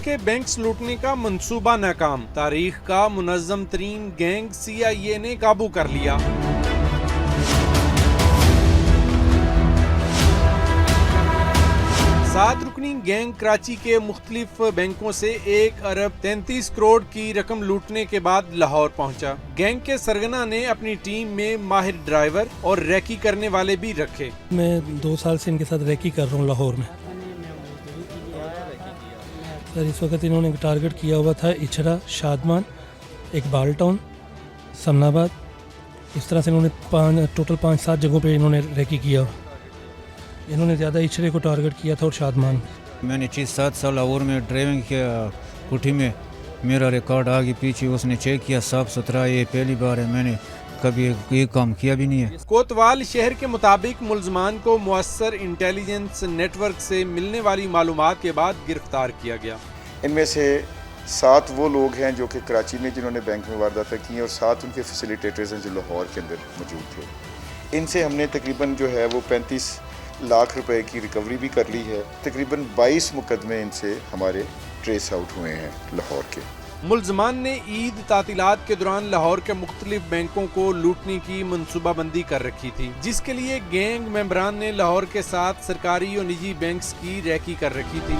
के बैंक्स लूटने का मंसूबा नाकाम, तारीख का मुनज़्ज़म तरीन गैंग CIA ने काबू कर लिया। सात रुकनी गैंग कराची के मुख्तलिफ बैंकों से 1 अरब 33 करोड़ की रकम लूटने के बाद लाहौर पहुंचा। गैंग के सरगना ने अपनी टीम में माहिर ड्राइवर और रैकी करने वाले भी रखे। मैं 2 साल से इनके साथ रैकी कर रहा हूँ लाहौर में। सर इस वक्त इन्होंने टारगेट किया हुआ था इछरा, शादमान, इकबाल टाउन, समनाबाद, इस तरह से इन्होंने टोटल 5-7 जगहों पे इन्होंने रैकी किया। इन्होंने ज़्यादा इछरे को टारगेट किया था और शादमान। मैंने 6-7 साल लाहौर में ड्राइविंग किया, कुटी में मेरा रिकॉर्ड आगे पीछे उसने चेक किया, साफ सुथरा। ये पहली बार है, मैंने कभी ये काम किया भी नहीं है। कोतवाल शहर के मुताबिक मुल्ज़मान को मुअस्सर इंटेलिजेंस नेटवर्क से मिलने वाली मालूमात के बाद गिरफ्तार किया गया। इनमें से 7 वो लोग हैं जो कि कराची में जिन्होंने बैंक में वारदातें की और 7 उनके फैसिलिटेटर्स हैं जो लाहौर के अंदर मौजूद थे। इनसे हमने तकरीबन जो है वो 35 लाख रुपए की रिकवरी भी कर ली है। तकरीबन 22 मुकदमे इनसे हमारे ट्रेस आउट हुए हैं लाहौर के। मुल्ज़मान ने ईद तातीलात के दौरान लाहौर के मुख्तलिफ बैंकों को लूटने की मनसूबाबंदी कर रखी थी, जिसके लिए गैंग मेंबरान ने लाहौर के साथ सरकारी और निजी बैंक्स की रैकी कर रखी थी।